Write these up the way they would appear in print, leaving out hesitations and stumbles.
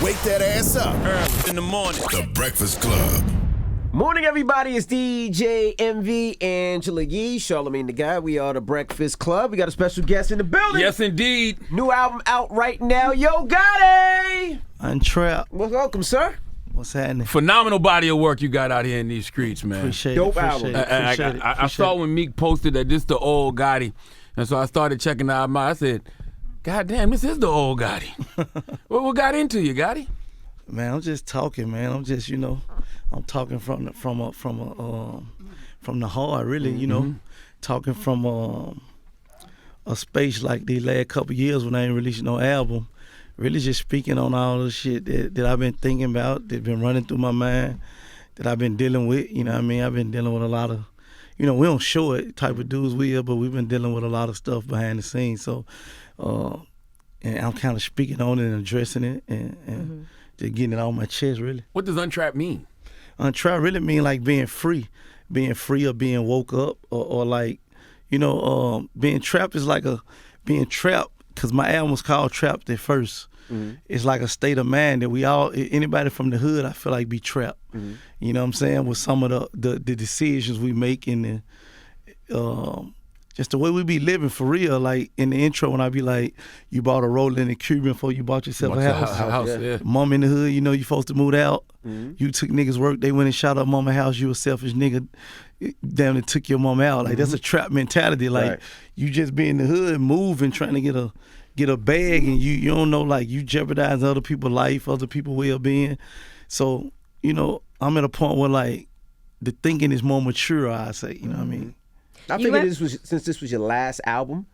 Wake that ass up. Early in the morning. The Breakfast Club. Morning, everybody. It's DJ MV, Angela Yee, Charlamagne the Guy. We are the Breakfast Club. We got a special guest in the building. Yes, indeed. New album out right now. Yo, Gotti. Untrapped. Well, welcome, sir. What's happening? Phenomenal body of work you got out here in these streets, man. Appreciate Dope it. album. I saw when Meek posted that this the old Gotti, and so I started checking the album out. I said, God damn, this is the old Gotti. What got into you, Gotti? Man, I'm just talking, man. I'm just, I'm talking from the heart, really, talking from a space like these last couple years when I ain't releasing no album. Really just speaking on all the shit that I've been thinking about, that's been running through my mind, that I've been dealing with. You know what I mean? I've been dealing with a lot of, we don't show it type of dudes we are, but we've been dealing with a lot of stuff behind the scenes. So, and I'm kind of speaking on it and addressing it and just getting it out my chest, really. What does Untrapped mean? Untrapped really mean like being free or being woke up or like, being trapped is like being trapped, because my album was called Trapped at first. Mm-hmm. It's like a state of mind that we all, anybody from the hood, I feel like be trapped. Mm-hmm. You know what I'm saying? With some of the decisions we make and just the way we be living for real. Like in the intro when I be like, you bought a rolling and Cuban before you bought yourself a house. Yeah. Mom in the hood, you supposed to move out. Mm-hmm. You took niggas work, they went and shot up mama house, you a selfish nigga. Damn, they took your mama out. Like that's a trap mentality. Like you just be in the hood, moving, trying to get a bag, and you don't know, like you jeopardize other people's life, other people's well-being. So, I'm at a point where like the thinking is more mature, I say, you know what I mean? I figured since this was your last album.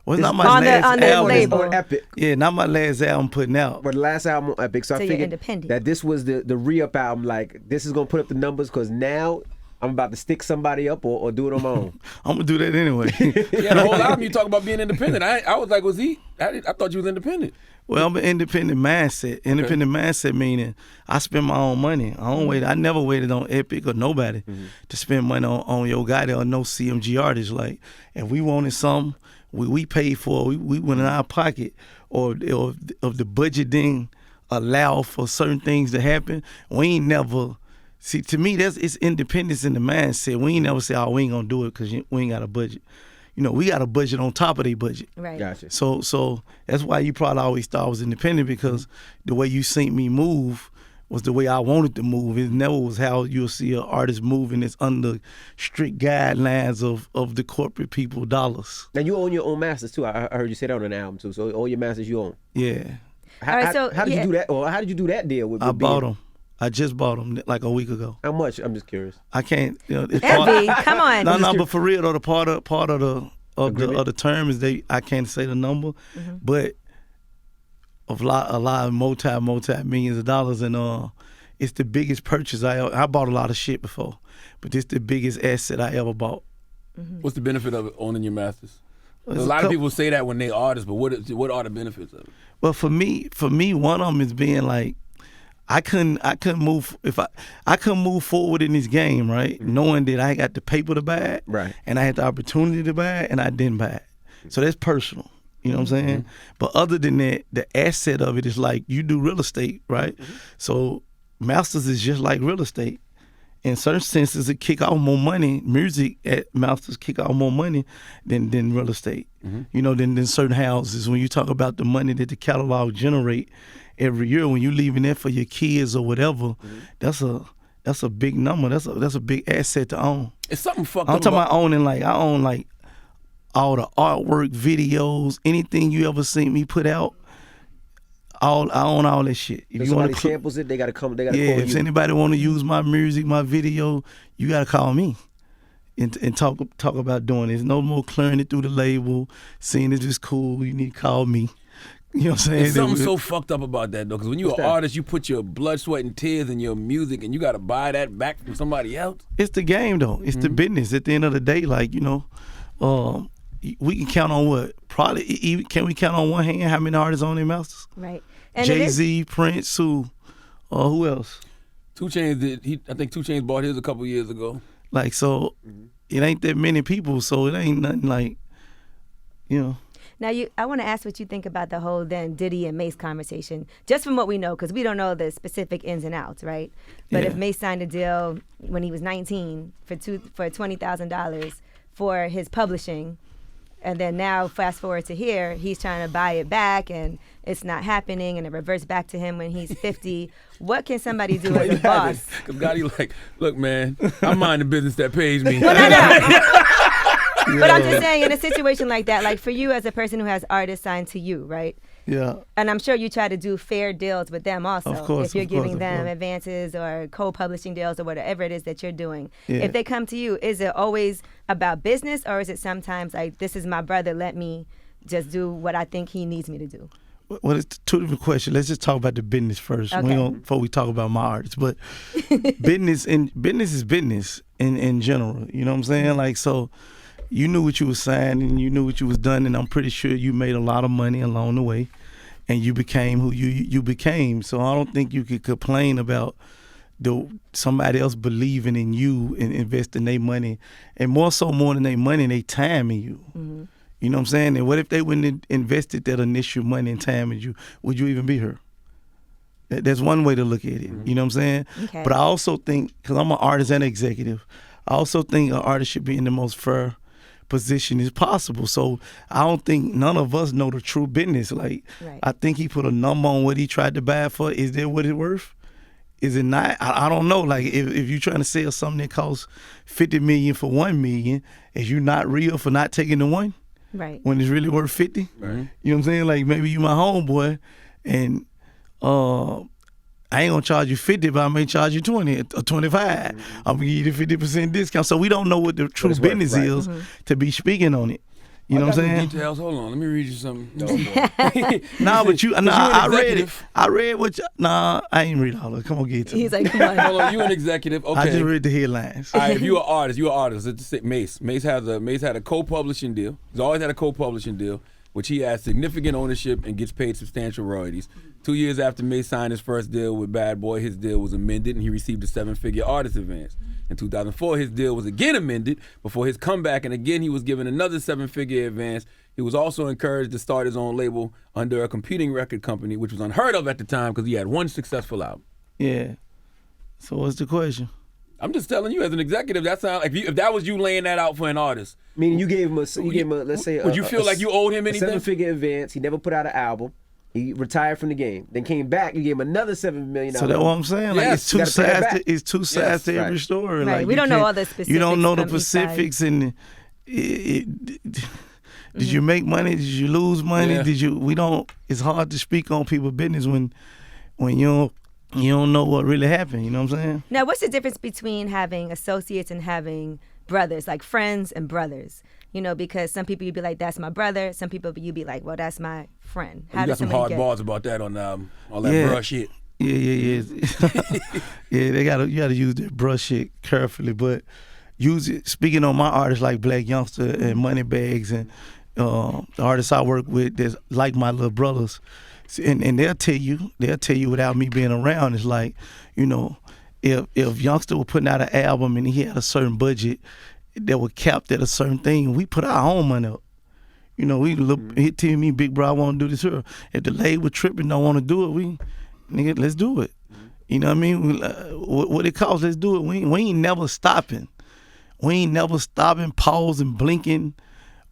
Well, it's not my last album. Label. On Epic. Yeah, not my last album putting out. But the last album on Epic. So I figured that this was the re-up album. Like, this is going to put up the numbers because now I'm about to stick somebody up or do it on my own. I'm going to do that anyway. Yeah, the whole album you talk about being independent. I was like, was he? I thought you was independent. Well, I'm an independent mindset. Independent mindset meaning I spend my own money. I never waited on Epic or nobody to spend money on Yo Gotti or no CMG artist. Like, if we wanted something, we paid for it. We went in our pocket. Or if the budget didn't allow for certain things to happen, we ain't never... See, to me, it's independence in the mindset. We ain't never say, we ain't gonna do it because we ain't got a budget. We got a budget on top of their budget. Right. Gotcha. So that's why you probably always thought I was independent, because the way you seen me move was the way I wanted to move. It never was how you'll see an artist moving that's under strict guidelines of the corporate people dollars. And you own your own masters too. I heard you say that on an album too. So all your masters you own. Yeah. How did you do that? Or how did you do that deal with? I bought them. I just bought them like a week ago. How much? I'm just curious. I can't. Come on. No, but for real though, the part of the term is I can't say the number, but of a lot of multi millions of dollars, and it's the biggest purchase I bought a lot of shit before, but this the biggest asset I ever bought. What's the benefit of owning your masters? A lot of people say that when they artists, but what are the benefits of it? Well, for me, one of them is being like, I couldn't move I couldn't move forward in this game, right? Knowing that I got the paper to buy it, right, and I had the opportunity to buy it, and I didn't buy it. So that's personal. You know what I'm saying? But other than that, the asset of it is like you do real estate, right? So masters is just like real estate. In certain senses, it kick off more money. Music at masters kick off more money than real estate. Than certain houses. When you talk about the money that the catalog generate every year, when you leaving that for your kids or whatever, that's a big number. That's a big asset to own. It's something fucked up. I'm talking about owning, like I own like all the artwork, videos, anything you ever seen me put out. I own all that shit. If somebody samples it, they gotta come. They gotta call you. If anybody want to use my music, my video, you gotta call me and talk about doing it. There's no more clearing it through the label, seeing if it's cool. You need to call me. You know what I'm saying? There's something so fucked up about that though, because when you're an artist, you put your blood, sweat, and tears in your music, and you gotta buy that back from somebody else. It's the game though. It's the business. At the end of the day, like we can count on what? Probably can we count on one hand how many artists own their masters? Right. Jay-Z, Prince, who else? 2 Chainz did. I think 2 Chainz bought his a couple years ago. Like, so it ain't that many people, so it ain't nothing like, Now, I want to ask what you think about the whole then Diddy and Mace conversation, just from what we know, because we don't know the specific ins and outs, right? But if Mace signed a deal when he was 19 for $20,000 for his publishing, and then now fast forward to here, he's trying to buy it back, and it's not happening, and it reverts back to him when he's 50. What can somebody do as a boss? Because Gotti like, look, man, I mind the business that pays me. Well, no. But I'm just saying, in a situation like that, like for you as a person who has artists signed to you, right? Yeah. And I'm sure you try to do fair deals with them also. Of course, if you're of course, giving them of advances or co-publishing deals or whatever it is that you're doing. Yeah. If they come to you, is it always about business, or is it sometimes like, this is my brother, let me just do what I think he needs me to do? Well, it's two different questions. Let's just talk about the business first before we talk about my artists. But business is business in general. You know what I'm saying? Like, so you knew what you was saying and you knew what you was done, and I'm pretty sure you made a lot of money along the way, and you became who you became. So I don't think you could complain about somebody else believing in you and investing their money, and more than their money, their time in you. Mm-hmm. You know what I'm saying? And what if they wouldn't have invested that initial money and time in you? Would you even be here? That's one way to look at it. You know what I'm saying? Okay. But I also think, because I'm an artist and executive, I also think an artist should be in the most fair position as possible. So I don't think none of us know the true business. Like, I think he put a number on what he tried to buy it for. Is that what it's worth? Is it not? I don't know. Like, if you're trying to sell something that costs $50 million for $1 million, is you not real for not taking the one? Right. When it's really worth 50. Right. You know what I'm saying? Like, maybe you my homeboy, and I ain't gonna charge you 50, but I may charge you 20 or 25. I'm gonna give you the 50% discount. So we don't know what the true business is to be speaking on it. You know what I'm saying? Details. Hold on, let me read you something. Nah, but I read it. I read what I ain't read all of it. Come on, get it to me. He's like, come on. Hold on, you an executive. Okay. I just read the headlines. All right, if you're an artist. Let's just say Mace. Mace had a co-publishing deal. He's always had a co-publishing deal, which he has significant ownership and gets paid substantial royalties. 2 years after Mace signed his first deal with Bad Boy, his deal was amended and he received a 7-figure artist advance. In 2004, his deal was again amended before his comeback, and again he was given another 7-figure advance. He was also encouraged to start his own label under a competing record company, which was unheard of at the time because he had one successful album. Yeah. So what's the question? I'm just telling you, as an executive, that sounds like if that was you laying that out for an artist. Meaning you gave him a let's say would you feel like you owed him anything? 7-figure advance. He never put out an album. He retired from the game. Then came back. You gave him another $7 million. So that's what I'm saying. Like, yes, it's two sides to every story. Right. Like, we don't know all the specifics. You don't know the specifics, and did you make money? Did you lose money? Yeah. We don't. It's hard to speak on people's business when you don't know what really happened. You know what I'm saying? Now, what's the difference between having associates and having brothers, like friends and brothers? You know, because some people you'd be like, that's my brother. Some people you'd be like, well, that's my friend. How you got some hard bars about that on all that brush shit. Yeah. Yeah, you gotta use that brush shit carefully, but use it. Speaking on my artists like Black Youngster and Moneybags and the artists I work with that's like my little brothers, and they'll tell you without me being around, it's like, you know, if Youngster were putting out an album and he had a certain budget that was capped at a certain thing, we put our own money up. You know, he tell me, big bro, I want to do this here. If the label tripping don't want to do it, nigga, let's do it. You know what I mean? What it costs, let's do it. We ain't never stopping. We ain't never stopping, pausing, blinking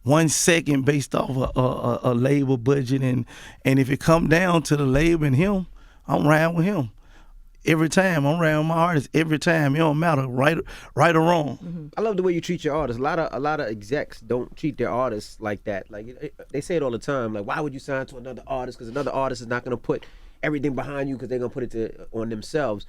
1 second based off a label budget. And if it come down to the label and him, I'm riding with him. Every time I'm around my artists, every time, it don't matter, right or wrong. Mm-hmm. I love the way you treat your artists. A lot of execs don't treat their artists like that. Like, they say it all the time. Like, why would you sign to another artist? Because another artist is not going to put everything behind you because they're going to put it on themselves.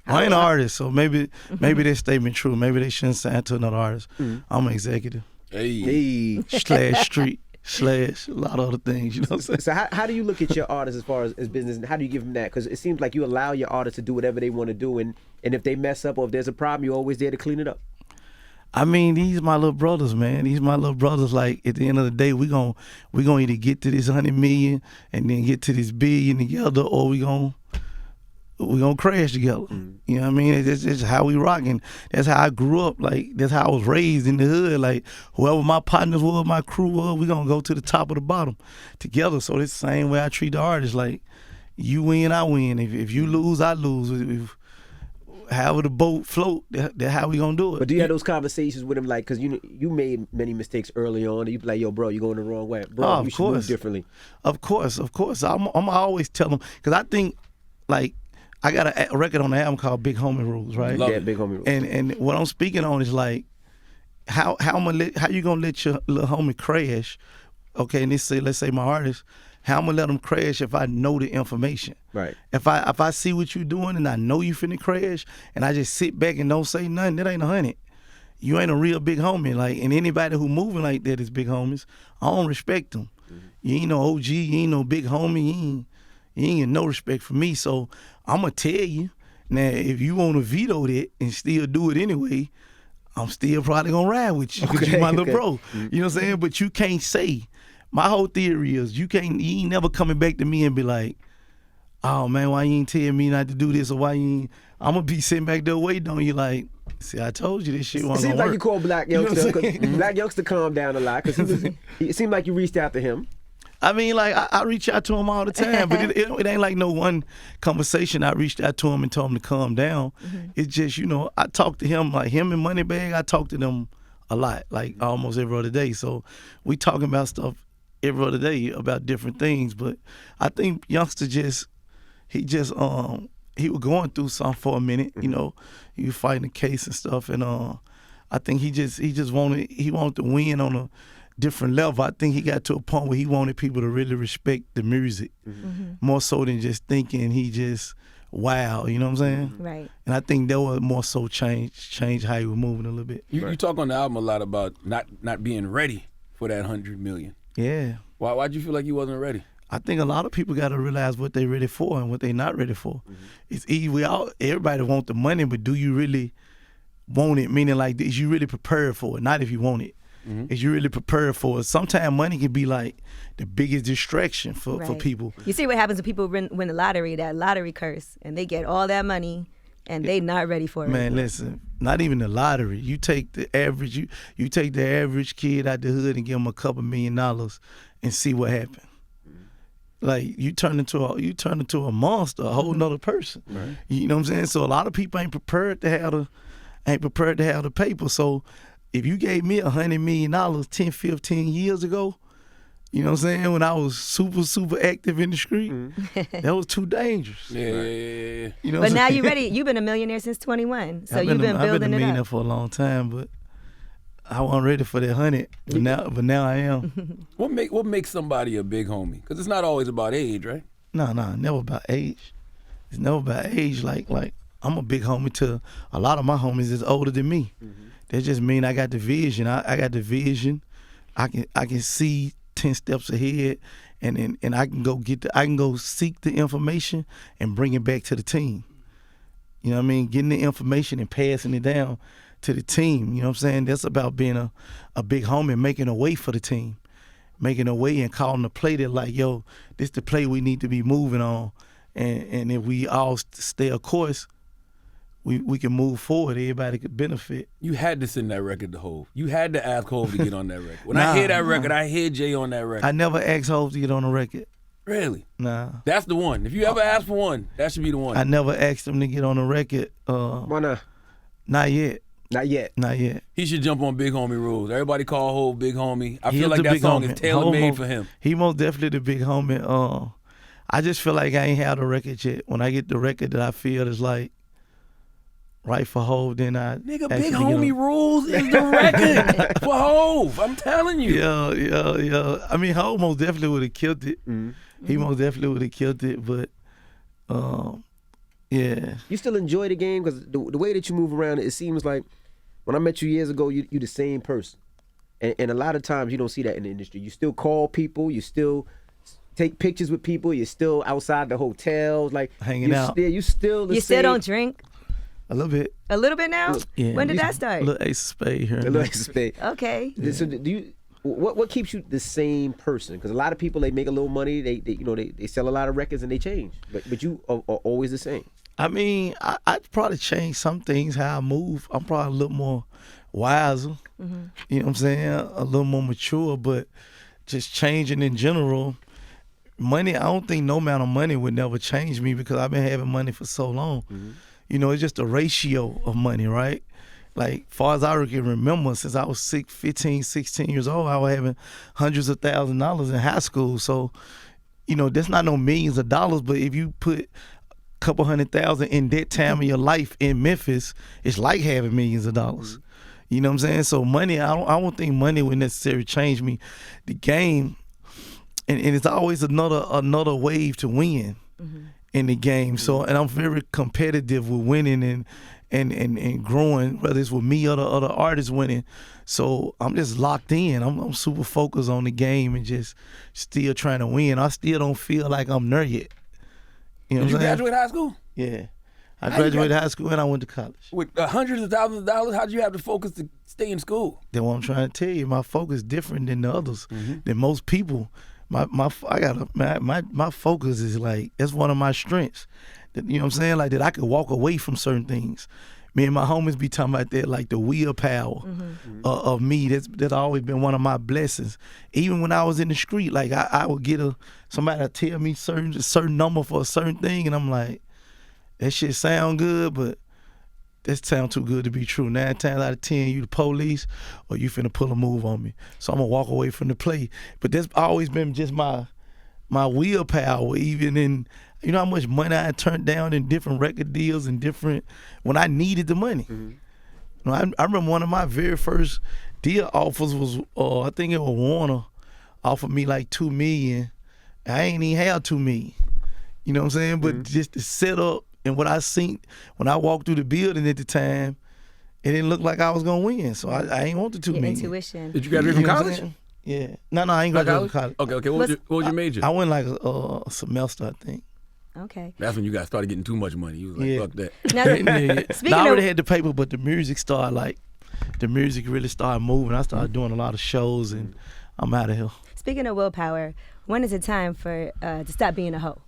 I ain't an artist, so maybe that statement true. Maybe they shouldn't sign to another artist. Mm-hmm. I'm an executive. Hey. / street. / a lot of other things, you know what I'm saying? So how do you look at your artists as far as business, and how do you give them that? Because it seems like you allow your artists to do whatever they want to do, and if they mess up or if there's a problem, you're always there to clean it up. I mean, these my little brothers, man. These my little brothers. Like, at the end of the day, we gonna either get to this 100 million and then get to this billion together, or we gonna we gonna crash together. You know what I mean? It's just how we rocking. That's how I grew up. Like that's how I was raised in the hood. Like whoever my partners were, my crew was, we gonna go to the top of the bottom together. So it's the same way I treat the artists. Like you win, I win. If you lose, I lose. However the boat float, that's how we gonna do it. But do you have those conversations with him, like, because you made many mistakes early on, and you be like, yo, bro, you're going the wrong way. Bro, you should move differently. Of course. I'm always tell them, because I think, like, I got a record on the album called Big Homie Rules, right? Yeah, Big Homie Rules. And what I'm speaking on is, like, how you gonna let your little homie crash, okay, and let's say my artist, how I'm gonna let them crash if I know the information. Right. If I see what you doing and I know you finna crash and I just sit back and don't say nothing, that ain't 100. You ain't a real big homie. Like, and anybody who moving like that is big homies. I don't respect them. You ain't no OG, you ain't no big homie, you ain't get no respect for me. So I'm gonna tell you. Now, if you wanna veto that and still do it anyway, I'm still probably gonna ride with you because you my little bro. You know what I'm saying? But you can't say. My whole theory is you ain't never coming back to me and be like, oh man, why you ain't tell me not to do this, or why you ain't, I'm gonna be sitting back there waiting on you like, see, I told you this shit wasn't gonna work. Seems like you called Black Youngster, because Black Youngster calmed down a lot, because it seemed like you reached out to him. I mean, like, I reach out to him all the time, but it ain't like no one conversation I reached out to him and told him to calm down. It's just, I talk to him, like him and Moneybag, I talk to them a lot, like almost every other day. So we talking about stuff every other day about different things. But I think Youngster he was going through something for a minute, he was fighting a case and stuff, and I think he just wanted to win on a different level. I think he got to a point where he wanted people to really respect the music more so than just thinking he just wow, you know what I'm saying? Right. And I think that was more so change how he was moving a little bit. You talk on the album a lot about not being ready for that 100 million. Yeah. Why'd you feel like you wasn't ready? I think a lot of people got to realize what they ready for and what they not ready for. It's easy. Everybody want the money, but do you really want it? Meaning, like, is you really prepared for it? Not if you want it. Is you really prepared for it? Sometimes money can be like the biggest distraction for people. You see what happens when people win the lottery, that lottery curse, and they get all that money and they not ready for it. Man, listen, not even the lottery. You take the average, you take the average kid out the hood and give him a couple $1 million and see what happens. Like you turn into a monster, a whole nother person. Right. You know what I'm saying? So a lot of people ain't prepared to have the paper. So if you gave me $100 million 10, 15 years ago, you know what I'm saying, when I was super, super active in the street, that was too dangerous. Yeah. You know but now you're ready. You've been a millionaire since 21, so you've been building it up. I've been a millionaire for a long time, but I wasn't ready for that 100. But now I am. What makes somebody a big homie? Because it's not always about age, right? No, never about age. It's never about age. Like I'm a big homie to a lot of my homies that's older than me. That just mean I got the vision. I got the vision. I can see 10 steps ahead, and I can go seek the information and bring it back to the team. You know what I mean? Getting the information and passing it down to the team. You know what I'm saying? That's about being a big homie and making a way for the team. Making a way and calling the play that like, yo, this the play we need to be moving on. And if we all stay a course, we can move forward. Everybody could benefit. You had to send that record to Hov. You had to ask Hov to get on that record. When I hear that record, I hear Jay on that record. I never asked Hov to get on the record. Really? Nah. That's the one. If you ever ask for one, that should be the one. I never asked him to get on the record. Why not? Not yet. Not yet. He should jump on Big Homie Rules. Everybody call Hov Big Homie. I feel like that song is tailor-made for him. He most definitely the big homie. I just feel like I ain't had a record yet. When I get the record that I feel is like right for Hov, then I Nigga, Big Homie Rules is the record for Hov. I'm telling you. Yeah. I mean, Hov most definitely would have killed it. He most definitely would have killed it, but yeah. You still enjoy the game? Because the way that you move around, it seems like when I met you years ago, you the same person. And a lot of times you don't see that in the industry. You still call people, you still take pictures with people, you're still outside the hotels, like hanging out. You still still don't drink? A little bit. A little bit now? Yeah. When did that start? A little Ace of Spade here. A little Ace of Spade. Okay. Yeah. So do you? What keeps you the same person? Because a lot of people, they make a little money, they sell a lot of records and they change. But you are always the same. I mean, I'd probably change some things, how I move. I'm probably a little more wiser, you know what I'm saying? A little more mature, but just changing in general. Money, I don't think no amount of money would never change me because I've been having money for so long. You know, it's just a ratio of money, right? Like, far as I can remember, since I was 15, 16 years old, I was having hundreds of $1,000s in high school. So, you know, that's not no millions of dollars, but if you put a couple $100,000 in that time of your life in Memphis, it's like having millions of dollars. You know what I'm saying? So money, I don't think money would necessarily change me. The game, and it's always another wave to win in the game. So, and I'm very competitive with winning and growing, whether it's with me or the other artists winning. So I'm just locked in. I'm super focused on the game and just still trying to win. I still don't feel like I'm there yet. You know Did you what I'm saying? graduate high school? Yeah. I graduated high school and I went to college. With hundreds of thousands of dollars, how did you have the focus to stay in school? That's what I'm trying to tell you. My focus is different than the others, than most people. My focus is like, that's one of my strengths. That, you know what I'm saying? Like that I could walk away from certain things. Me and my homies be talking about that, like the willpower of me. That's always been one of my blessings. Even when I was in the street, like I would get somebody to tell me certain number for a certain thing, and I'm like, that shit sound good, but that sound too good to be true. 9 times out of 10, you the police or you finna pull a move on me. So I'm gonna walk away from the play. But that's always been just my willpower, even in, you know how much money I turned down in different record deals and different, when I needed the money. You know, I remember one of my very first deal offers was, I think it was Warner, offered me like $2 million. I ain't even have $2 million. You know what I'm saying? But just the setup and what I seen when I walked through the building at the time, it didn't look like I was gonna win. So I ain't want the $2 million. Intuition. Did you graduate from college? Yeah. No, I ain't graduated from college. Okay. What was your major? I went like a semester, I think. Okay. That's when you guys started getting too much money. You was like, fuck that. Now, I already had the paper, but the music really started moving. I started doing a lot of shows, and I'm out of here. Speaking of willpower, when is it time for to stop being a hoe?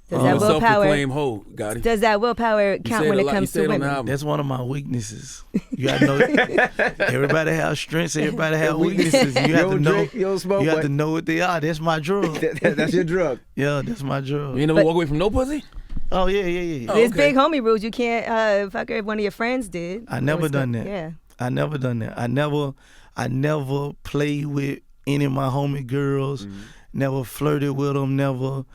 Does that willpower, self-proclaimed hoe, Gotti. Does that willpower count when it comes to women? That's one of my weaknesses. You gotta know. Everybody has strengths. Everybody has weaknesses. You have to know. You don't smoke, you have to know what they are. That's my drug. That's your drug. Yeah, that's my drug. You ain't never walk away from no pussy? Oh yeah. There's big homie rules. You can't fuck her if one of your friends did. I never done that. Yeah. I never done that. I never played with any of my homie girls. Never flirted with them. Never.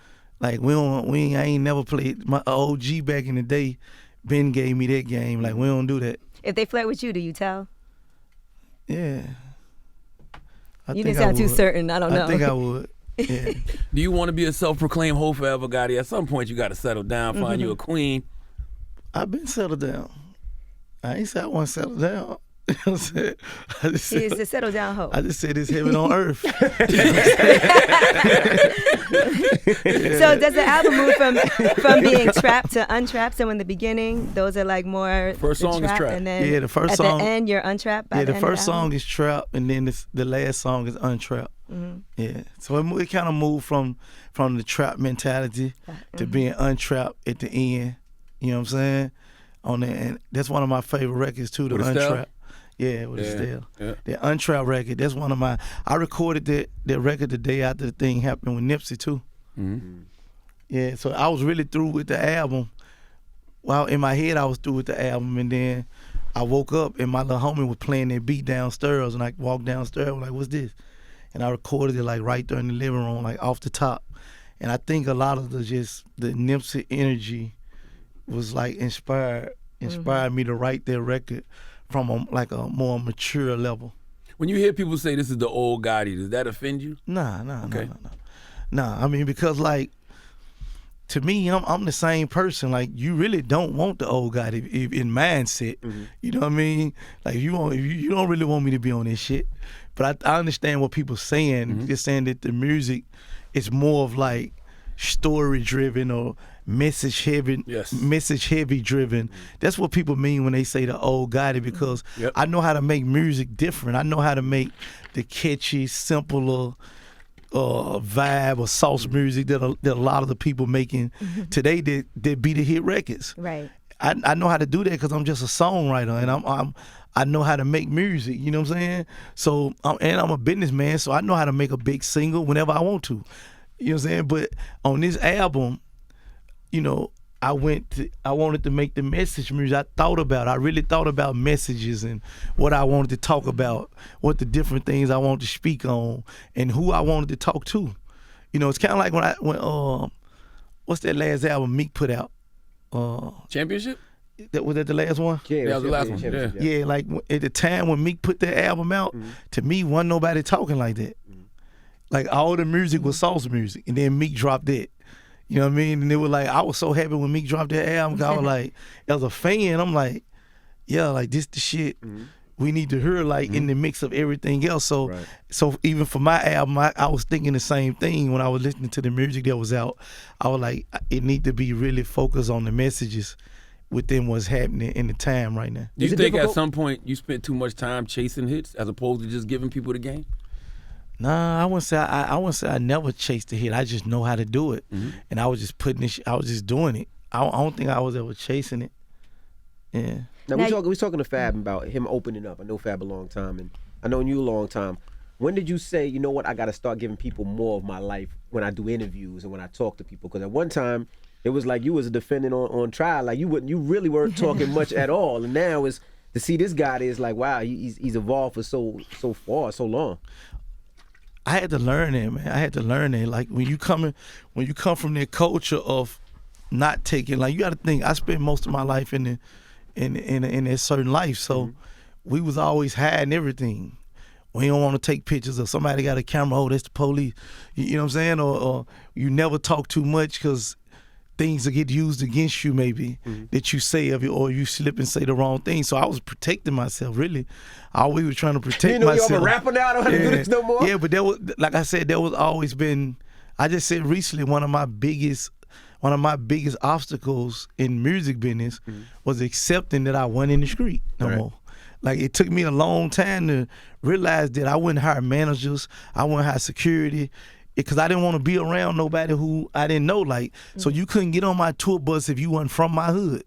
Like I ain't never played. My OG back in the day, Ben gave me that game. Like we don't do that. If they flirt with you, do you tell? Yeah. You didn't sound too certain. I don't know. I think I would. Yeah. Do you want to be a self-proclaimed hoe forever, Gotti? At some point, you got to settle down, find you a queen. I've been settled down. I ain't said I want to settle down. You know what I'm saying? He is a settle down hoe. I just said it's heaven on earth. So does the album move from being trapped to untrapped? So in the beginning, those are like more first song is trap, and then the first at song, the end you're untrapped. Yeah, the first song is trap, and then the last song is untrapped. Yeah, so it kind of moved from the trap mentality to being untrapped at the end. You know what I'm saying? And that's one of my favorite records too, the Untrapped. Yeah, with Estelle. Yeah. The Untrapped record, that's one of my, I recorded that record the day after the thing happened with Nipsey too. Yeah, so I was really through with the album. Well, in my head I was through with the album, and then I woke up and my little homie was playing that beat downstairs, and I walked downstairs, I was like, what's this? And I recorded it like right there in the living room, like off the top. And I think a lot of the Nipsey energy was like inspired me to write that record from a more mature level. When you hear people say this is the old Gotti, does that offend you? Nah. I mean, because like, to me, I'm the same person. Like, you really don't want the old Gotti in mindset. You know what I mean? Like, you don't really want me to be on this shit. But I understand what people saying. Just saying that the music is more of like story driven or message heavy driven. That's what people mean when they say the old Gotti, because I know how to make music different. I know how to make the catchy, simpler, vibe or sauce music that a lot of the people making today that be the hit records. Right. I know how to do that because I'm just a songwriter and I know how to make music. You know what I'm saying? So and I'm a businessman, so I know how to make a big single whenever I want to. You know what I'm saying? But on this album, you know, I wanted to make the message music. I really thought about messages and what I wanted to talk about, what the different things I wanted to speak on, and who I wanted to talk to. You know, it's kind of like when what's that last album Meek put out? Championship? Was that the last one? Yeah, That was the last one. Yeah. Yeah, like at the time when Meek put that album out, to me, wasn't nobody talking like that. Like all the music was sauce music, and then Meek dropped it. You know what I mean? And it was like, I was so happy when Meek dropped that album, 'cause I was like, as a fan, I'm like, yeah, like this the shit we need to hear, like in the mix of everything else. So so even for my album, I was thinking the same thing when I was listening to the music that was out. I was like, it need to be really focused on the messages within what's happening in the time right now. Do you Is it think difficult? at some point you spent too much time chasing hits as opposed to just giving people the game? Nah, I wouldn't say I never chased a hit. I just know how to do it, and I was just I was just doing it. I don't think I was ever chasing it. Yeah. Now, Now we was talking to Fab about him opening up. I know Fab a long time, and I known you a long time. When did you say, you know what, I got to start giving people more of my life when I do interviews and when I talk to people? Because at one time, it was like you was a defendant on trial. Like you really weren't talking much at all. And now is to see this guy is like, wow, he's evolved for so far, so long. I had to learn it, man. I had to learn it. Like when you come from that culture of not taking, like you got to think. I spent most of my life in a certain life, so we was always hiding everything. We don't want to take pictures of somebody got a camera. Oh, that's the police. You know what I'm saying? Or you never talk too much because things will get used against you, maybe that you say of it, or you slip and say the wrong thing. So I was protecting myself. Really, I always was trying to protect You know, myself. I'm a rapper now. I don't have to do this no more. Yeah, but there was, like I said, there was always been. I just said recently one of my biggest obstacles in music business was accepting that I wasn't in the street no more. Like it took me a long time to realize that I wouldn't hire managers, I wouldn't hire security, because I didn't want to be around nobody who I didn't know. Like, so you couldn't get on my tour bus if you wasn't from my hood.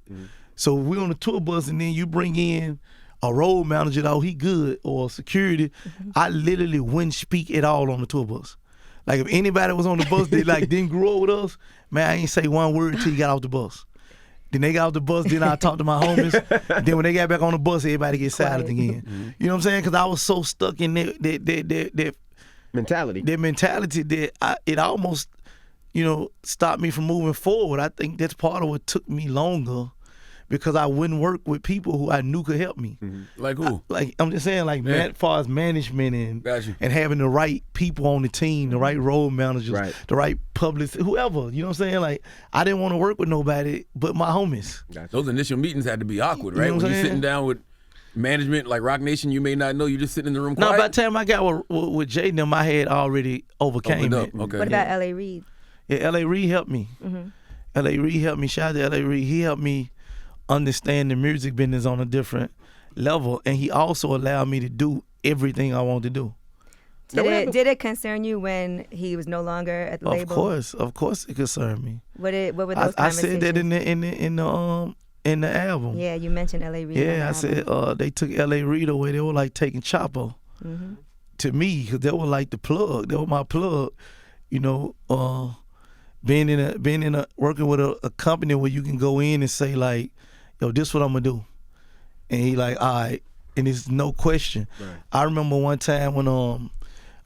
So we're on the tour bus, and then you bring in a road manager, oh, he good, or security. I literally wouldn't speak at all on the tour bus. Like if anybody was on the bus that like didn't grow up with us, man, I ain't say one word until you got off the bus. Then they got off the bus, then I talked to my homies. Then when they got back on the bus, everybody get silent again. You know what I'm saying? Because I was so stuck in that mentality. That mentality that it almost, stopped me from moving forward. I think that's part of what took me longer, because I wouldn't work with people who I knew could help me. Like who? I'm just saying, like, as far as management and having the right people on the team, the right road managers, the right publicists, whoever. You know what I'm saying? Like, I didn't want to work with nobody but my homies. Those initial meetings had to be awkward, right? You know what when I'm you're sitting down with management like Rock Nation, you may not know. You just sitting in the room quiet. No, by the time I got with Jay and them, I had already overcame it. Okay. What about L.A. Reid? Yeah, L.A. Reid helped me. L.A. Reid helped me. Shout out to L.A. Reid. He helped me understand the music business on a different level, and he also allowed me to do everything I wanted to do. Did it concern you when he was no longer at the label? Of course it concerned me. What were those I said that in the album. Yeah, you mentioned L.A. Reid. Yeah, I said they took L.A. Reid away. They were like taking Chapo to me, because they were like the plug. They were my plug. Being in a working with a company where you can go in and say like, yo, this what I'm gonna do, and he like, all right, and it's no question. I remember one time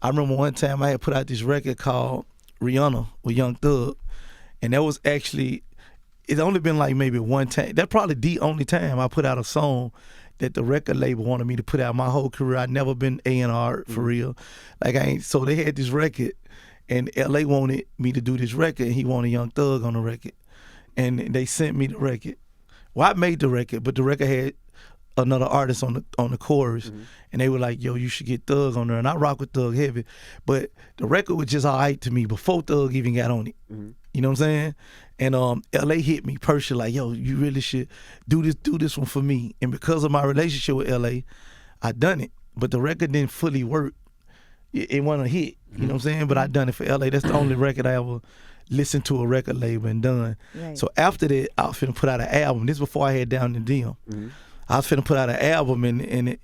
I had put out this record called Rihanna with Young Thug, and that was actually, it's only been like maybe one time. That's probably the only time I put out a song that the record label wanted me to put out. My whole career, I'd never been A&R for real. Like so they had this record, and LA wanted me to do this record, and he wanted Young Thug on the record, and they sent me the record. Well, I made the record, but the record had another artist on the chorus, and they were like, yo, you should get Thug on there, and I rock with Thug heavy, but the record was just all right to me before Thug even got on it. You know what I'm saying? And LA hit me personally, like, yo, you really should do this one for me. And because of my relationship with LA, I done it, but the record didn't fully work it wasn't a hit. You know what I'm saying? But I done it for LA. That's the only record I ever listened to a record label and done. Right. So after that, I was finna put out an album. This before I had Down the DM. I was finna put out an album, and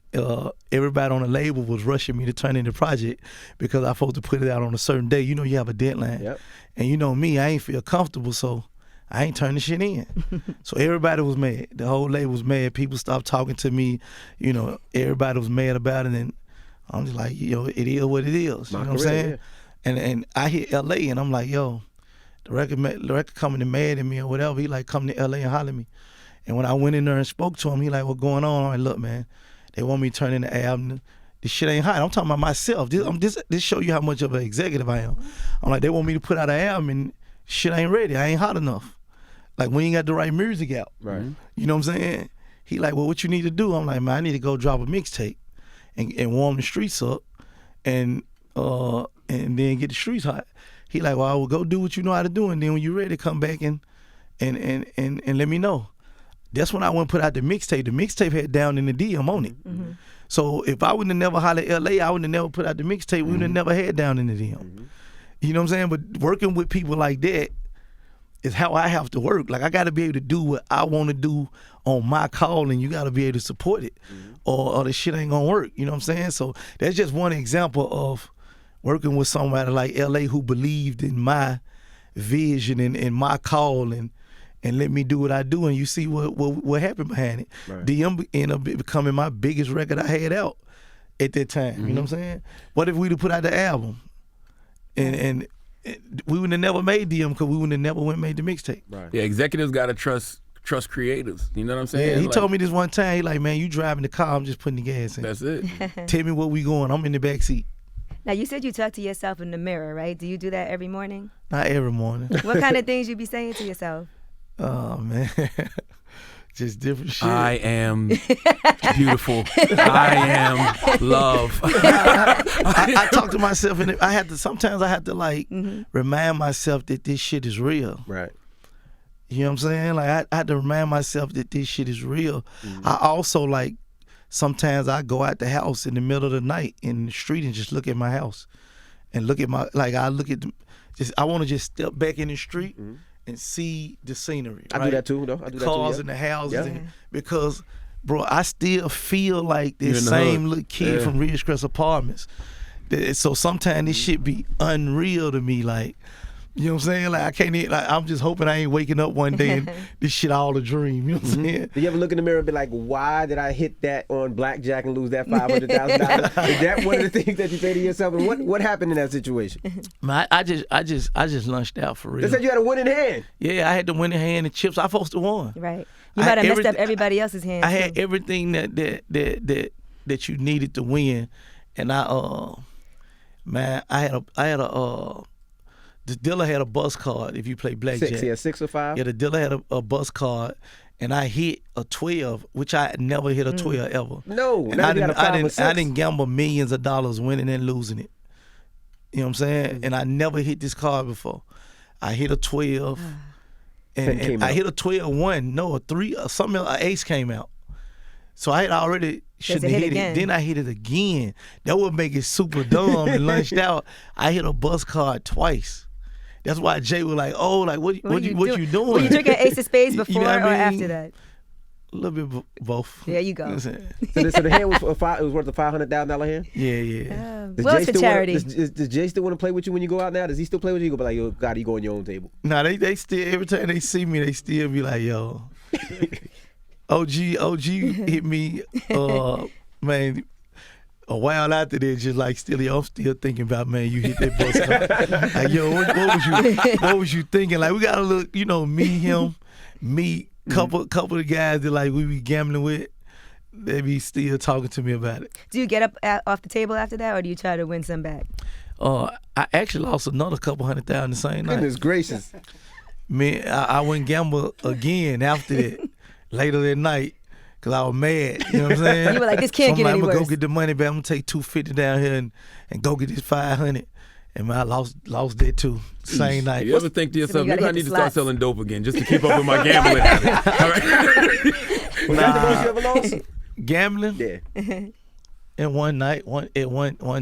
everybody on the label was rushing me to turn in the project because I was supposed to put it out on a certain day. You know, you have a deadline. Yep. And you know me, I ain't feel comfortable, so I ain't turning shit in. So everybody was mad. The whole label was mad. People stopped talking to me. You know, everybody was mad about it, and I'm just like, yo, it is what it is. You know what I'm saying? And I hit LA, and I'm like, yo, the record company mad at me or whatever. He like, come to LA and holler at me. And when I went in there and spoke to him, he like, what's going on? I'm like, look, man, they want me to turn in the album. This shit ain't hot. I'm talking about myself. This show you how much of an executive I am. I'm like, they want me to put out an album and shit ain't ready. I ain't hot enough. Like, we ain't got the right music out. Right. You know what I'm saying? He like, well, what you need to do? I'm like, man, I need to go drop a mixtape and warm the streets up and then get the streets hot. He like, well, I will go do what you know how to do, and then when you're ready, come back and let me know. That's when I went and put out the mixtape. The mixtape had Down in the DM on it. So if I wouldn't have never hollered at LA, I wouldn't have never put out the mixtape. We would have never had Down in the DM. You know what I'm saying? But working with people like that is how I have to work. Like, I got to be able to do what I want to do on my call, and you got to be able to support it, or the shit ain't gonna work. You know what I'm saying? So that's just one example of working with somebody like LA who believed in my vision and my call and let me do what I do, and you see what happened behind it. Right. DM ended up becoming my biggest record I had out at that time. You know what I'm saying? What if we'd have put out the album, and we would have never made DM because we would have never went and made the mixtape. Right. Yeah, executives gotta trust creatives. You know what I'm saying? Yeah, he Like, told me this one time. He like, man, you driving the car, I'm just putting the gas in. That's it. Tell me where we going. I'm in the back seat. Now, you said you talk to yourself in the mirror, right? Do you do that every morning? Not every morning. What kind of things you be saying to yourself? Oh man, just different shit. I am beautiful. I am love. I talk to myself, and sometimes I have to like remind myself that this shit is real. Right. You know what I'm saying? Like, I had to remind myself that this shit is real. I also, like, sometimes I go out the house in the middle of the night in the street and just look at my house and look at my, like, I want to just step back in the street and see the scenery. I right? do that too, though. I do that too. Cars Yeah. and the houses. Yeah. Because, bro, I still feel like You're this in the same hood. little kid Yeah. from Ridgecrest Apartments. So sometimes this shit be unreal to me, like, you know what I'm saying? Like, I can't even, like, I'm just hoping I ain't waking up one day and this shit all a dream. You know what I'm saying? Do you ever look in the mirror and be like, why did I hit that on blackjack and lose that $500,000? Is that one of the things that you say to yourself? And what happened in that situation? Man, I just lunched out for real. They said you had a winning hand. Yeah, I had the winning hand and chips. I supposed to won. Right. You I might had have messed up everything- everybody else's hands. I had too. everything that you needed to win, and the dealer had a bus card if you play blackjack. 6, yeah, 6 or 5. Yeah, the dealer had a bus card, and I hit a 12, which I had never hit a 12 ever. No, and now I you got a 5 or 6. didn't gamble millions of dollars winning and losing it. You know what I'm saying? And I never hit this card before. I hit a 12, It came and I out. hit a 12-1. No, a 3, something else, an ace came out. So I had already shouldn't have hit hit again. it. Then I hit it again. That would make it super dumb and lunched out. I hit a bus card twice. That's why Jay was like, "Oh, like what you doing? Were you drinking Ace of Spades You before know what I or mean? after that? A little bit both. There you go. know what I'm saying? So the hand was it was worth a $500,000 hand. Yeah. Well, it's for charity. Does Jay still want to play with you when you go out now? Does he still play with you? You go be like, yo, God, you go on your own table. Nah, they still, every time they see me, they still be like, yo, OG hit me, man. A while after that, just like still, I'm still thinking about, man, you hit that bus car. Like, yo, what was you thinking? Like, we gotta look, me, him, me, couple of guys that like we be gambling with. They be still talking to me about it. Do you get up off the table after that, or do you try to win some back? I actually lost another couple $100,000 the same night. Goodness gracious. Man, I went gamble again after that, later that night, because I was mad. You know what I'm saying? You were like, this can't get any I'm going to worse. go get the money back. I'm going to take $250 down here and go get this $500. And man, I lost that too, same night. You ever think to yourself, you gotta maybe I hit need the to start slots. selling dope again just to keep up with my gambling habit? All right. Was that the most you ever lost? Gambling? Yeah. And one night, one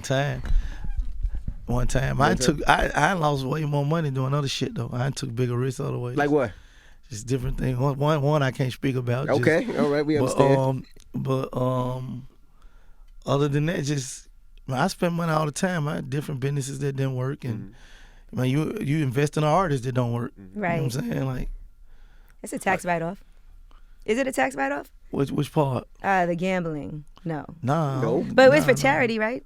time, One time. I lost way more money doing other shit though. I took bigger risks other ways. Like what? Just different things. One I can't speak about. Okay, all right, we understand. But other than that, just I spend money all the time. I had different businesses that didn't work, and man, you invest in an artist that don't work. Right. You know what I'm saying? Like, it's a tax write-off. Is it a tax write-off? Which part? The gambling. No. Nah. Nope. But it was for charity, right?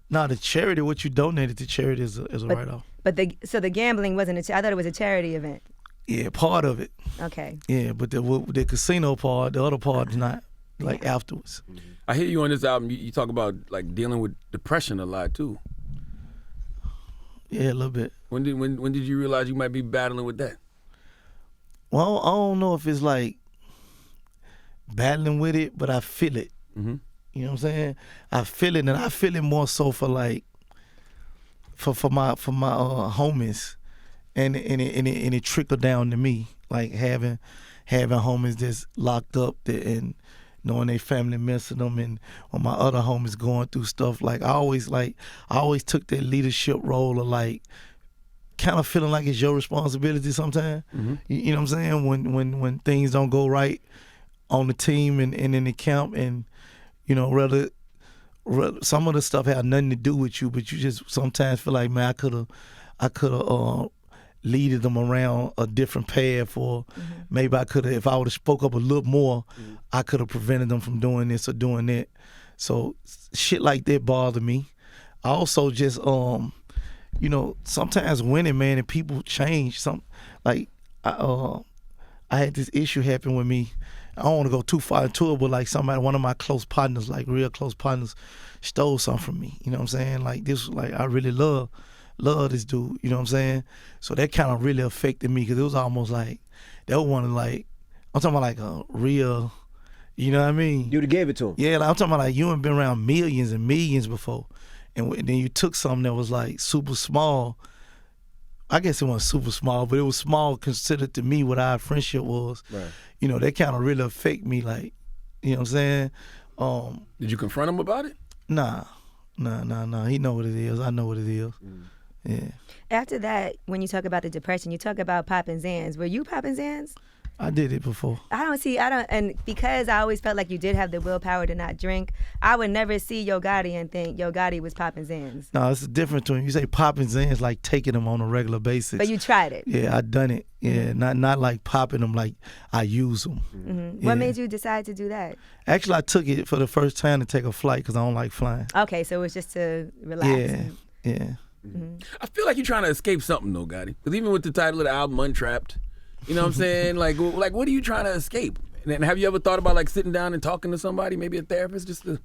Nah, the charity, what you donated to charity is a write-off. But the gambling wasn't I thought it was a charity event. Yeah, part of it. Okay. Yeah, but the casino part, the other part is not, like, afterwards. I hear you on this album. You talk about like dealing with depression a lot too. Yeah, a little bit. When did you realize you might be battling with that? Well, I don't know if it's like battling with it, but I feel it. Mm-hmm. You know what I'm saying? I feel it, and I feel it more so for like for my homies, and it trickled down to me, like having homies that's locked up and knowing they family missing them, and when my other homies going through stuff. Like I always took that leadership role of like kind of feeling like it's your responsibility sometimes. Mm-hmm. You know what I'm saying? When things don't go right on the team and in the camp, and you know, rather some of the stuff had nothing to do with you, but you just sometimes feel like, man, I could have leaded them around a different path, or maybe I could have, if I would have spoke up a little more, I could have prevented them from doing this or doing that. So shit like that bothered me. I also just you know, sometimes winning, man, and people change. I had this issue happen with me. I don't want to go too far into it, but like one of my close partners, like real close partners, stole something from me. You know what I'm saying? Like this was like, I really love this dude. You know what I'm saying? So that kind of really affected me, because it was almost like, that was one of like, I'm talking about like a real, you know what I mean? You'd have gave it to him. Yeah, like I'm talking about like you ain't been around millions and millions before. And then you took something that was like super small. I guess it wasn't super small, but it was small considered to me what our friendship was. Right. You know, that kind of really affect me, like, you know what I'm saying? Did you confront him about it? Nah. He know what it is. I know what it is. Yeah. After that, when you talk about the depression, you talk about popping Xans. Were you popping Xans? I did it before. And because I always felt like you did have the willpower to not drink, I would never see Yo Gotti and think Yo Gotti was popping Xans. No, it's a different between, you say popping Xans, like taking them on a regular basis. But you tried it. Yeah, I done it. Yeah, not like popping them like I use them. Mm-hmm. Yeah. What made you decide to do that? Actually, I took it for the first time to take a flight because I don't like flying. Okay, so it was just to relax. Yeah. Mm-hmm. I feel like you're trying to escape something though, Gotti. Because even with the title of the album, Untrapped, you know what I'm saying? Like what are you trying to escape? And have you ever thought about like sitting down and talking to somebody, maybe a therapist, just to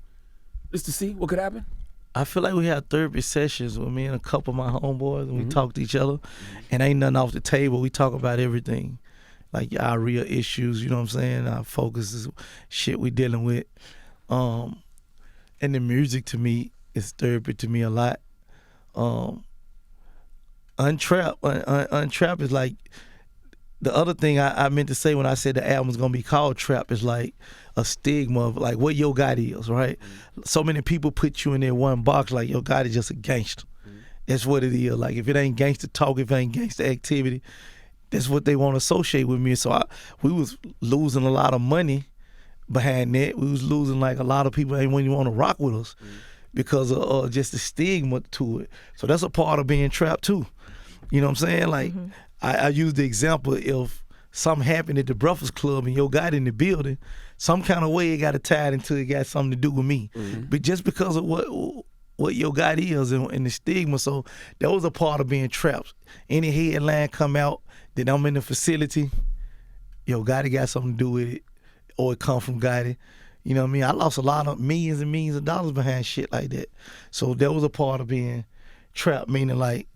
see what could happen? I feel like we had therapy sessions with me and a couple of my homeboys, and we talk to each other, and ain't nothing off the table. We talk about everything, like our real issues, you know what I'm saying? Our focus is shit we dealing with. And the music to me is therapy to me a lot. Untrapped is like, the other thing I meant to say when I said the album's gonna be called Trap is like a stigma of like what Yo Gotti is, right? So many people put you in that one box, like Yo Gotti just a gangster. That's what it is. Like if it ain't gangster talk, if it ain't gangster activity, that's what they want to associate with me. So we was losing a lot of money behind that. We was losing like a lot of people ain't even want to rock with us because of just the stigma to it. So that's a part of being trapped too. You know what I'm saying? Like I use the example, if something happened at the Breakfast Club and Yo Gotti in the building, some kind of way it got tied into it got something to do with me. But just because of what Yo Gotti is and the stigma, so that was a part of being trapped. Any headline come out that I'm in the facility, Yo Gotti got something to do with it, or it come from Gotti. You know what I mean? I lost a lot of millions and millions of dollars behind shit like that. So that was a part of being trapped, meaning like,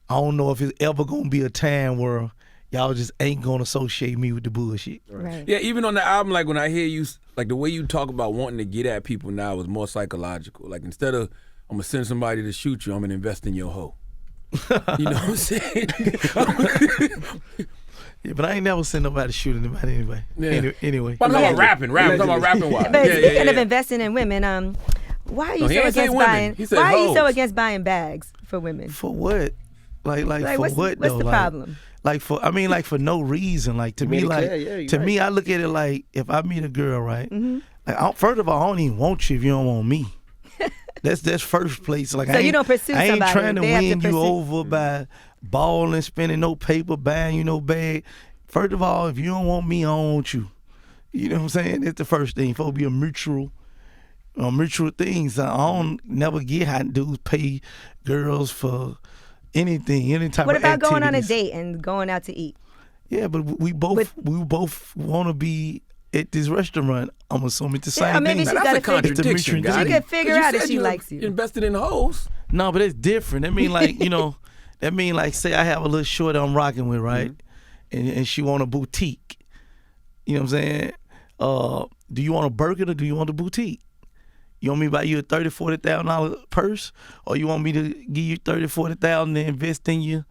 I don't know if it's ever gonna be a time where y'all just ain't gonna associate me with the bullshit. Right. Yeah, even on the album, like when I hear you, like the way you talk about wanting to get at people now is more psychological. Like instead of I'm gonna send somebody to shoot you, I'm gonna invest in your hoe. You know what I'm saying? Yeah, but I ain't never seen nobody shooting anybody anyway. Yeah. Anyway. But I'm talking about rapping. I'm talking about rapping wise. But speaking of investing in women, Why are you No, he so ain't say against women. buying? He said Why are you so hoes. against buying bags for women? For what? Like for what's, what what's though? the Like, problem? like for no reason. Like to You me, made it like clear. Yeah, you're to right. me, I look at it like if I meet a girl, right? Mm-hmm. Like first of all, I don't even want you if you don't want me. That's first place. Like So I ain't, you don't pursue I ain't somebody. trying to They have to win you pursue- over by balling, spending no paper, buying you no bag. First of all, if you don't want me, I don't want you. You know what I'm saying? That's the first thing. Supposed to be a mutual things. I don't never get how dudes pay girls for anything, any type What of about going on a activities. date and going out to eat? Yeah, but we both want to be at this restaurant. I'm assuming the Yeah, same maybe thing. she's Now, gotta that's a figure- contradiction, She guy. could figure out if she likes you. Invested in hoes. No, but it's different. That mean like that mean like say I have a little shorty I'm rocking with, right? And she want a boutique. You know what I'm saying? Do you want a Birkin or do you want a boutique? You want me to buy you a $30,000-$40,000 purse, or you want me to give you $30,000-$40,000 to invest in you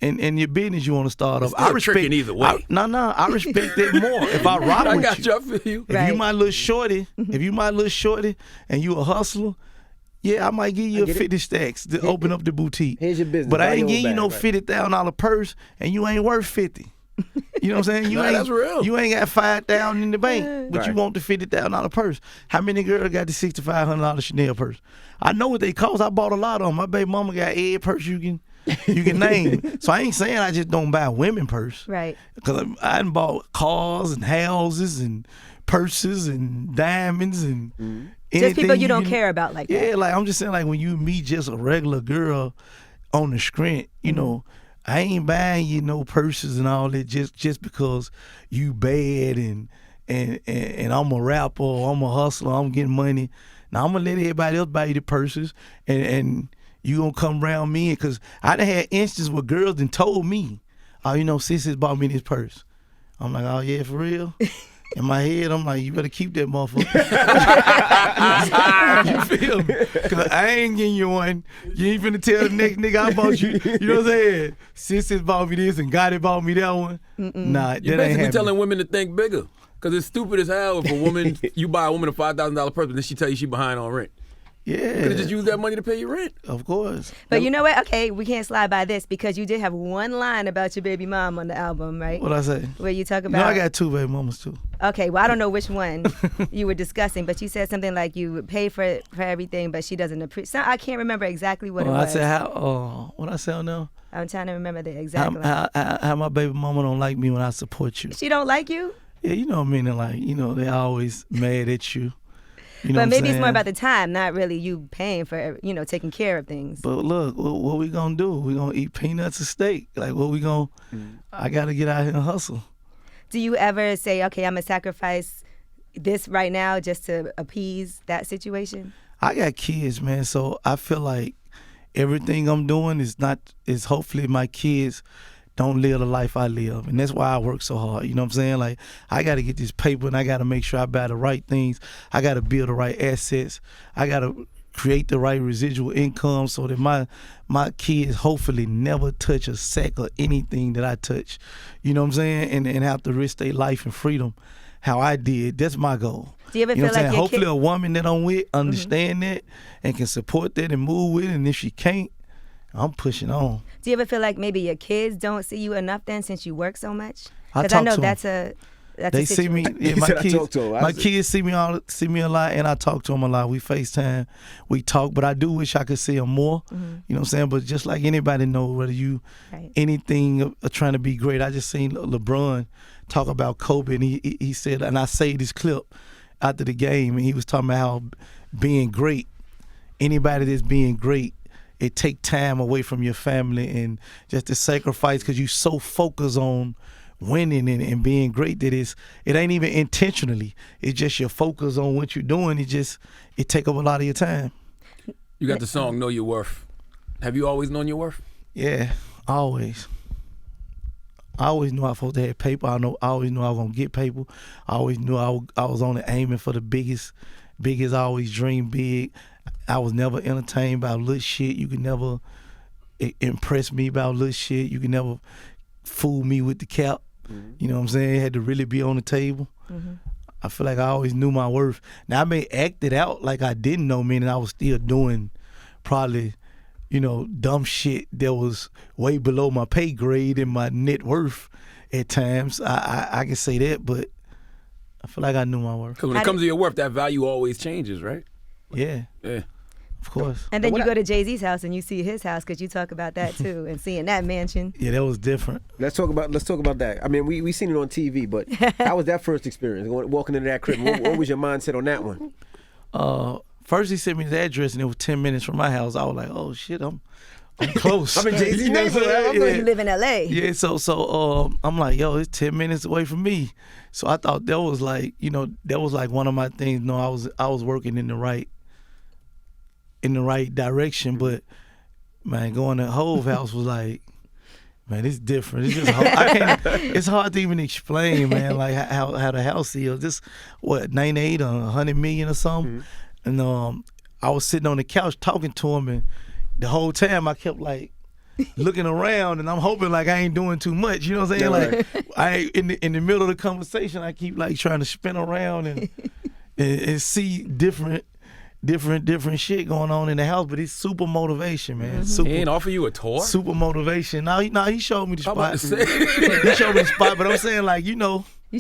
and your business you want to start up? It's still tricking either way. I respect it more if I rock I with got you. you. I feel you. If Right. you my little shorty, and you a hustler, yeah, I might give you I a get it. 50 stacks to open up the boutique. Here's your business. But Buy I ain't your own giving you bag, no right. $50,000 purse, and you ain't worth 50. You know what I'm saying? You Nah, ain't, that's real. You ain't got 5,000 in the bank, but you Right. want the $50,000 purse. How many girls got the $6,500 Chanel purse? I know what they cost. I bought a lot of them. My baby mama got every purse you can name. So I ain't saying I just don't buy women purse. Right. Because I done bought cars and houses and purses and diamonds and Just people anything you don't can- care about like Yeah, that. like I'm just saying, like when you meet just a regular girl on the screen, you know, I ain't buying you no purses and all that just because you bad and I'm a rapper or I'm a hustler, I'm getting money. Now I'm gonna let everybody else buy you the purses and you gonna come around me because I done had instances where girls done told me, oh, you know, sis bought me this purse. I'm like, oh yeah, for real? In my head, I'm like, you better keep that motherfucker. You feel me? Because I ain't getting you one. You ain't finna tell the next nigga I bought you. You know what I'm saying? Sisters bought me this and Gotti bought me that one. Nah, You're that ain't basically happening. telling women to think bigger. Because it's stupid as hell if a woman, you buy a woman a $5,000 purse, but then she tell you she behind on rent. You could have Yeah, just used that money to pay your rent. of course. But you know what? Okay, we can't slide by this because you did have one line about your baby mom on the album, right? What I say? Where you talk You about. know, I got two baby mamas too. Okay, well I don't know which one you were discussing, but you said something like you would pay for everything, but she doesn't appreciate. I can't remember exactly what it I was. said how? What I say now? I'm trying to remember the exact line. How my baby mama don't like me when I support you. She don't like you, Yeah, you know what I mean? Like, you know, they always mad at you. You know but what maybe I'm it's more saying? about the time, not really you paying for taking care of things. But look, what we gonna do? We gonna eat peanuts and steak. Like, what we gonna? I gotta get out here and hustle. Do you ever say, okay, I'm gonna sacrifice this right now just to appease that situation? I got kids, man, so I feel like everything I'm doing is hopefully my kids don't live the life I live. And that's why I work so hard. You know what I'm saying? Like, I got to get this paper and I got to make sure I buy the right things. I got to build the right assets. I got to create the right residual income so that my kids hopefully never touch a sack or anything that I touch. You know what I'm saying? And have to risk their life and freedom how I did. That's my goal. Do you ever You know feel what I'm like saying? your Hopefully kid? a woman that I'm with understand that and can support that and move with it. And if she can't, I'm pushing on. Do you ever feel like maybe your kids don't see you enough then since you work so much? I Because I talk know to 'em. that's They a see me. situation. Yeah, He my said I kids. talk to 'em. I My said- kids see me a lot, and I talk to them a lot. We FaceTime, we talk, but I do wish I could see them more. You know what I'm saying? But just like anybody know, whether you Right. anything of trying to be great. I just seen LeBron talk about Kobe, and he said, and I saved this clip after the game, and he was talking about how being great, anybody that's being great, it take time away from your family and just the sacrifice because you so focused on winning and being great that it ain't even intentionally. It's just your focus on what you're doing. It take up a lot of your time. You got the song Know Your Worth. Have you always known your worth? Yeah, always. I always knew I was supposed to have paper. I always knew I was gonna get paper. I always knew I was only aiming for the biggest. I always dreamed big. I was never entertained by little shit. You could never impress me about little shit. You could never fool me with the cap. You know what I'm saying? It had to really be on the table. I feel like I always knew my worth. Now I may act it out like I didn't know, meaning I was still doing probably, dumb shit that was way below my pay grade and my net worth at times. I can say that, but I feel like I knew my worth. Because when it comes to your worth, that value always changes, right? Yeah. Yeah. Of course. And then you go to Jay-Z's house and you see his house because you talk about that too, and seeing that mansion. Yeah, that was different. Let's talk about that. I mean, we seen it on TV, but how was that first experience walking into that crib? What was your mindset on that one? First he sent me the address and it was 10 minutes from my house. I was like, oh shit, I'm close. I'm in Jay-Z's neighborhood. You live in LA. Yeah, so I'm like, yo, it's 10 minutes away from me. So I thought that was like, that was like one of my things. No, I was working in the right direction, but man, going to Hove house was like, man, it's different. It's just it's hard to even explain, man, like how the house is. This 98 or 100 million or something. And I was sitting on the couch talking to him, and the whole time I kept like looking around, and I'm hoping like I ain't doing too much. You know what I'm saying? Yeah, like I in the middle of the conversation, I keep like trying to spin around and see different shit going on in the house, but it's super motivation, man. Super, He ain't offer you a tour? super motivation. He showed me the I'm about spot. to say. He showed me the spot, but I'm saying like, You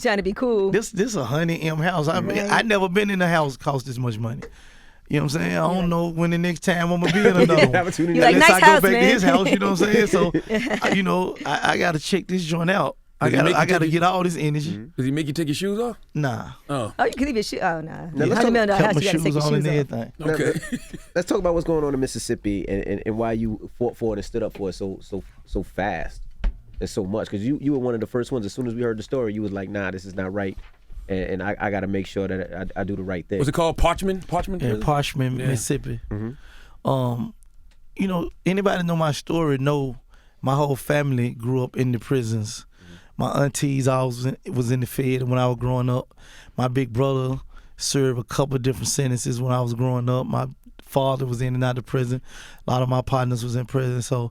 trying to be cool. this a 100M house. I never been in a house cost this much money. You know what I'm saying? I don't know when the next time I'm gonna be in another one. Opportunity. You like, Unless nice I go house, back man. to his house, you know what I'm saying? So, I gotta check this joint out. I gotta get all this energy. Does he make you take your shoes off? Nah. Oh. Oh, you can leave your shoes. Oh, nah. Now, let's $100 million Kept house, my you gotta take shoes your on and shoes off. everything. Okay. Let's talk about what's going on in Mississippi and why you fought for it and stood up for it so fast and so much. Because you were one of the first ones. As soon as we heard the story, you was like, nah, this is not right. And I got to make sure that I do the right thing. Was it called Parchment? Parchment? Yeah, Parchment, Mississippi. Anybody know my story know my whole family grew up in the prisons. My aunties always was in the Fed when I was growing up. My big brother served a couple of different sentences when I was growing up. My father was in and out of prison. A lot of my partners was in prison. So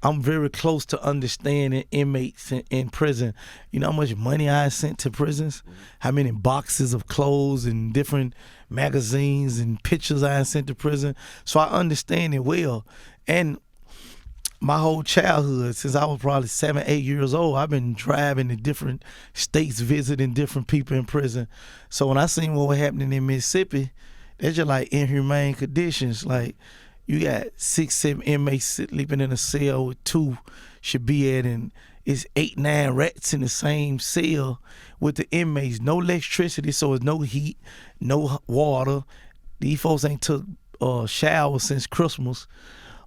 I'm very close to understanding inmates in prison. You know how much money I sent to prisons? How many boxes of clothes and different magazines and pictures I sent to prison? So I understand it well. And my whole childhood, since I was probably 7, 8 years old, I've been driving to different states, visiting different people in prison. So when I seen what was happening in Mississippi, they're just like inhumane conditions. Like, you got 6, 7 inmates sleeping in a cell with 2 should be at, and it's 8, 9 rats in the same cell with the inmates. No electricity, so it's no heat, no water. These folks ain't took a shower since Christmas.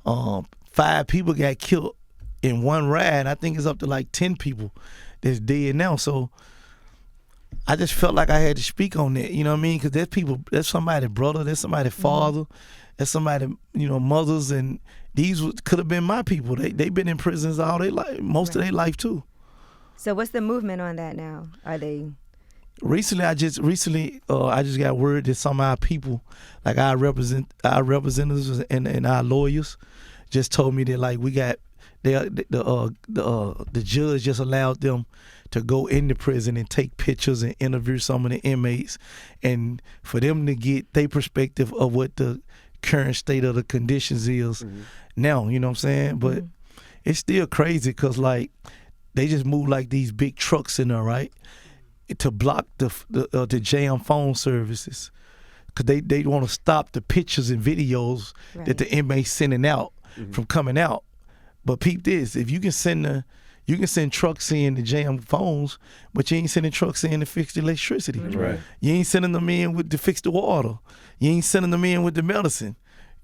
5 people got killed in one ride. I think it's up to like 10 people that's dead now. So I just felt like I had to speak on that, you know what I mean? Because there's people, that's somebody's brother, that's somebody's father, that's somebody, mothers, and these could have been my people. They been in prisons all their life, most of their life too. So what's the movement on that now? Are they? Recently, I just got word that some of our people, like our representatives and our lawyers, just told me that like we got the judge just allowed them to go into prison and take pictures and interview some of the inmates, and for them to get their perspective of what the current state of the conditions is now, you know what I'm saying? But it's still crazy because like they just move like these big trucks in there, right, to block the jam phone services because they want to stop the pictures and videos that the inmates sending out from coming out. But peep this, if you can send trucks in to jam phones, but you ain't sending trucks in to fix the electricity. Right. You ain't sending them in to fix the water. You ain't sending them in with the medicine.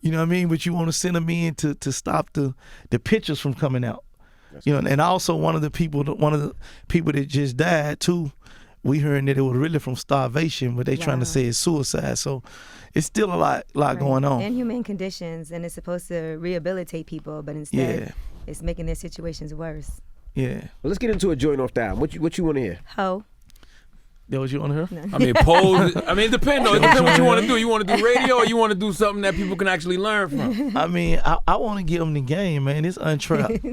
You know what I mean? But you want to send them in to stop the pictures from coming out. That's and also one of the people that just died too, we heard that it was really from starvation, but they trying to say it's suicide. So it's still a lot going on. Inhumane conditions, and it's supposed to rehabilitate people, but instead it's making their situations worse. Yeah. Well, let's get into a joint off that. What you want to hear? Ho. That what you want to hear? No. I mean, pose. I mean, it depends though. It depends what you want to do. You want to do radio or you want to do something that people can actually learn from? I mean, I want to give them the game, man. It's Untrapped.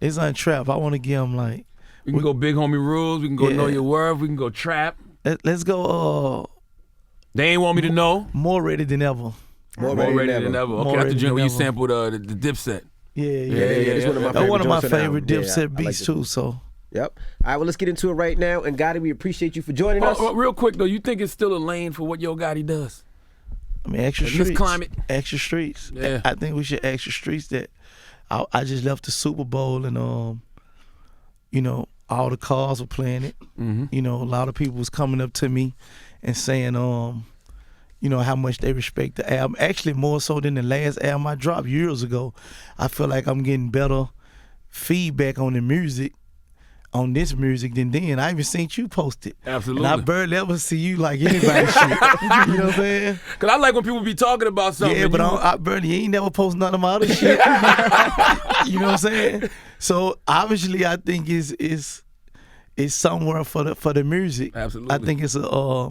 It's Untrapped. I want to give them like. We can go Big Homie Rules. We can go Know Your Worth. We can go Trap. Let's go. They ain't want me to know. More ready than ever. More ready than ever. Okay, that's the joint where you sampled the Dipset. Yeah. That's one of my favorite Dipset beats too. So. Yep. All right, well, let's get into it right now. And Gotti, we appreciate you for joining us. Real quick, though, you think it's still a lane for what Yo Gotti does? I mean, extra In streets. this climate. Extra streets. Yeah. I think we should extra streets that I just left the Super Bowl and, you know, all the cars were playing it. Mm-hmm. You know, a lot of people was coming up to me and saying, you know, how much they respect the album. Actually, more so than the last album I dropped years ago. I feel like I'm getting better feedback on the music, on this music than then. I even seen you post it. Absolutely. And I barely ever see you like anybody shit. You know what I'm saying? Because I like when people be talking about something. Yeah, but I barely ain't never post none of my other shit. You know what I'm saying? So obviously I think it's somewhere for the music. Absolutely. I think it's a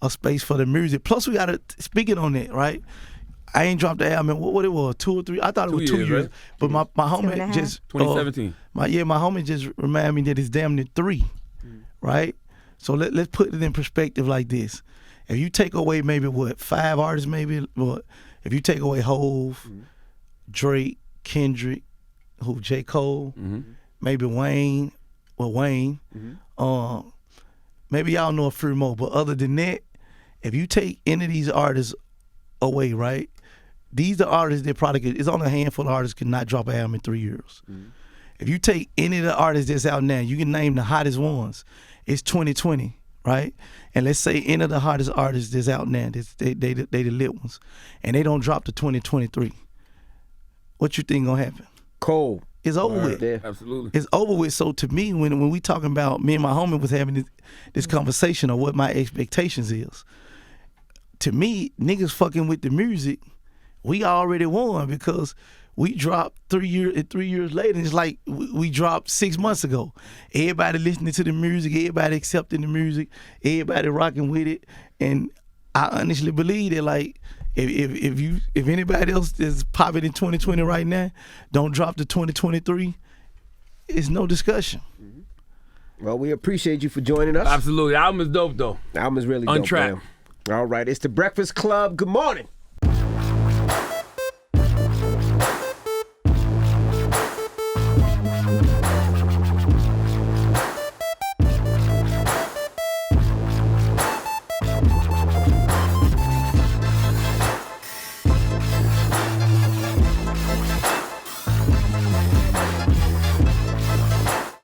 space for the music. Plus we gotta, speaking on that, right? I ain't dropped the album. What it was, 2 or 3? I thought it was 2 years. Right? But my homie just 2017. My homie just reminded me that it's damn near 3, right? So let's put it in perspective like this. If you take away maybe 5 artists, maybe if you take away Hove, Drake, Kendrick, J. Cole, maybe Wayne, maybe y'all know a few more. But other than that, if you take any of these artists away, right? These are artists that probably it's only a handful of artists could not drop an album in 3 years. If you take any of the artists that's out now, you can name the hottest ones. It's 2020, right? And let's say any of the hottest artists that's out now, they the lit ones, and they don't drop to 2023. What you think gonna happen? Cold. It's over with. There. Absolutely. It's over with. So to me, when we talking about, me and my homie was having this conversation of what my expectations is. To me, niggas fucking with the music, we already won because we dropped 3 years later. It's like we dropped 6 months ago. Everybody listening to the music, everybody accepting the music, rocking with it. And I honestly believe that, like, if anybody else is popping in 2020 right now, don't drop to 2023, it's no discussion. Well, we appreciate you for joining us. Absolutely. The album is dope, though. The album is really Untrapped. dope, man. All right, it's the Breakfast Club. Good morning.